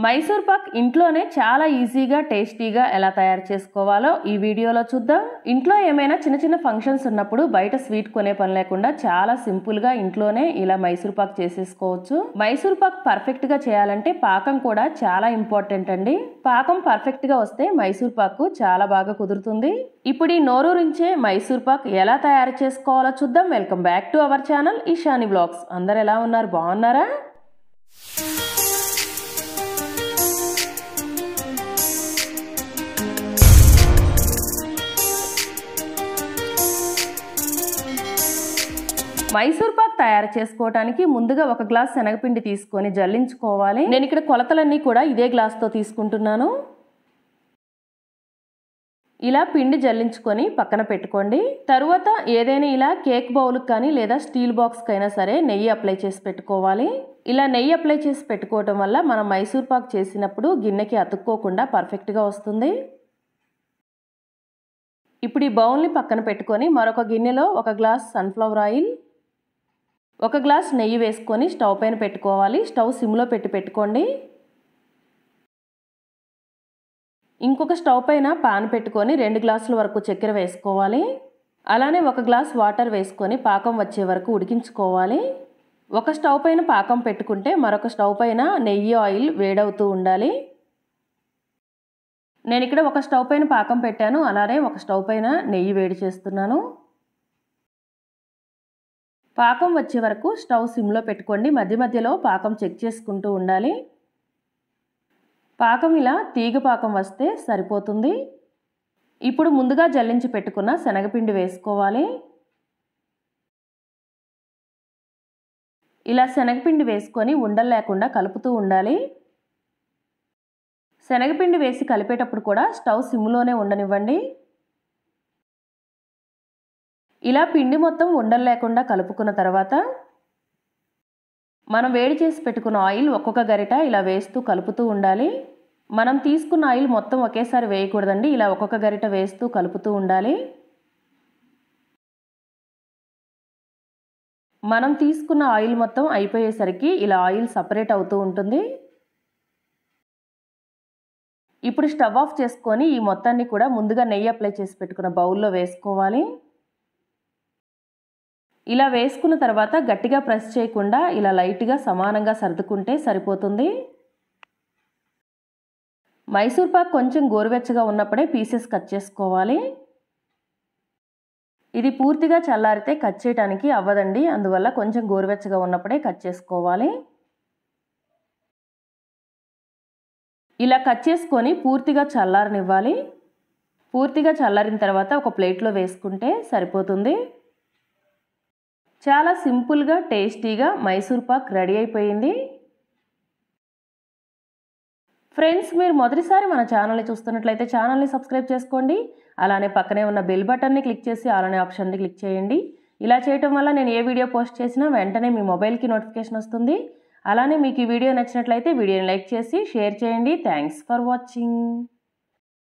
మైసూర్ పాక్ ఇంట్లోనే చాలా ఈజీగా టేస్టీగా ఎలా తయారు చేసుకోవాలో ఈ వీడియోలో చూద్దాం. ఇంట్లో ఏమైనా చిన్న చిన్న ఫంక్షన్స్ ఉన్నప్పుడు బయట స్వీట్ కొనే పని లేకుండా చాలా సింపుల్ గా ఇంట్లోనే ఇలా మైసూర్ పాక్ చేసేసుకోవచ్చు. మైసూర్ పాక్ పర్ఫెక్ట్ గా చేయాలంటే పాకం కూడా చాలా ఇంపార్టెంట్ అండి. పాకం పర్ఫెక్ట్ గా వస్తే మైసూర్ పాక్ చాలా బాగా కుదురుతుంది. ఇప్పుడు ఈ నోరూరించే మైసూర్ పాక్ ఎలా తయారు చేసుకోవాలో చూద్దాం. Welcome back to our channel Ishani blogs. అందరు ఎలా ఉన్నారు? బాగున్నారా? మైసూర్ పాక్ తయారు చేసుకోవడానికి ముందుగా ఒక గ్లాస్ శనగపిండి తీసుకొని జల్లించుకోవాలి. నేను ఇక్కడ కొలతలన్నీ కూడా ఇదే గ్లాస్తో తీసుకుంటున్నాను. ఇలా పిండి జల్లించుకొని పక్కన పెట్టుకోండి. తరువాత ఏదైనా ఇలా కేక్ బౌల్కి కానీ లేదా స్టీల్ బాక్స్కి అయినా సరే నెయ్యి అప్లై చేసి పెట్టుకోవాలి. ఇలా నెయ్యి అప్లై చేసి పెట్టుకోవటం వల్ల మనం మైసూర్ పాక్ చేసినప్పుడు గిన్నెకి అతుక్కోకుండా పర్ఫెక్ట్గా వస్తుంది. ఇప్పుడు ఈ బౌల్ని పక్కన పెట్టుకొని మరొక గిన్నెలో ఒక గ్లాస్ సన్ఫ్లవర్ ఆయిల్, ఒక గ్లాస్ నెయ్యి వేసుకొని స్టవ్ పైన పెట్టుకోవాలి. స్టవ్ సిమ్లో పెట్టుకోండి. ఇంకొక స్టవ్ పైన పాన్ పెట్టుకొని 2 గ్లాసుల వరకు చక్కెర వేసుకోవాలి. అలానే ఒక గ్లాస్ వాటర్ వేసుకొని పాకం వచ్చే వరకు ఉడికించుకోవాలి. ఒక స్టవ్ పైన పాకం పెట్టుకుంటే మరొక స్టవ్ పైన నెయ్యి ఆయిల్ వేడవుతూ ఉండాలి. నేను ఇక్కడ ఒక స్టవ్ పైన పాకం పెట్టాను, అలానే ఒక స్టవ్ పైన నెయ్యి వేడి చేస్తున్నాను. పాకం వచ్చే వరకు స్టవ్ సిమ్లో పెట్టుకోండి. మధ్య మధ్యలో పాకం చెక్ చేసుకుంటూ ఉండాలి. పాకం ఇలా తీగ పాకం వస్తే సరిపోతుంది. ఇప్పుడు ముందుగా జల్లించి పెట్టుకున్న శనగపిండి వేసుకోవాలి. ఇలా శనగపిండి వేసుకొని ఉండలు లేకుండా కలుపుతూ ఉండాలి. శనగపిండి వేసి కలిపేటప్పుడు కూడా స్టవ్ సిమ్లోనే ఉండనివ్వండి. ఇలా పిండి మొత్తం ఉండలు లేకుండా కలుపుకున్న తర్వాత మనం వేడి చేసి పెట్టుకున్న ఆయిల్ ఒక్కొక్క గరిట ఇలా వేస్తూ కలుపుతూ ఉండాలి. మనం తీసుకున్న ఆయిల్ మొత్తం ఒకేసారి వేయకూడదండి. ఇలా ఒక్కొక్క గరిట వేస్తూ కలుపుతూ ఉండాలి. మనం తీసుకున్న ఆయిల్ మొత్తం అయిపోయేసరికి ఇలా ఆయిల్ సపరేట్ అవుతూ ఉంటుంది. ఇప్పుడు స్టవ్ ఆఫ్ చేసుకొని ఈ మొత్తాన్ని కూడా ముందుగా నెయ్యి అప్లై చేసి పెట్టుకున్న బౌల్లో వేసుకోవాలి. ఇలా వేసుకున్న తర్వాత గట్టిగా ప్రెస్ చేయకుండా ఇలా లైట్గా సమానంగా సర్దుకుంటే సరిపోతుంది. మైసూర్ పాక్ కొంచెం గోరువెచ్చగా ఉన్నప్పుడే పీసెస్ కట్ చేసుకోవాలి. ఇది పూర్తిగా చల్లారితే కట్ చేయడానికి అవ్వదండి. అందువల్ల కొంచెం గోరువెచ్చగా ఉన్నప్పుడే కట్ చేసుకోవాలి. ఇలా కట్ చేసుకొని పూర్తిగా చల్లారనివ్వాలి. పూర్తిగా చల్లారిన తర్వాత ఒక ప్లేట్లో వేసుకుంటే సరిపోతుంది. చాలా సింపుల్గా టేస్టీగా మైసూర్ పాక్ రెడీ అయిపోయింది. ఫ్రెండ్స్, మీరు మొదటిసారి మన ఛానల్ని చూస్తున్నట్లయితే ఛానల్ని సబ్స్క్రైబ్ చేసుకోండి. అలానే పక్కనే ఉన్న బెల్ బటన్ని క్లిక్ చేసి ఆల్ అనే ఆప్షన్ని క్లిక్ చేయండి. ఇలా చేయటం వల్ల నేను ఏ వీడియో పోస్ట్ చేసినా వెంటనే మీ మొబైల్కి నోటిఫికేషన్ వస్తుంది. అలానే మీకు ఈ వీడియో నచ్చినట్లయితే వీడియోని లైక్ చేసి షేర్ చేయండి. Thanks for watching.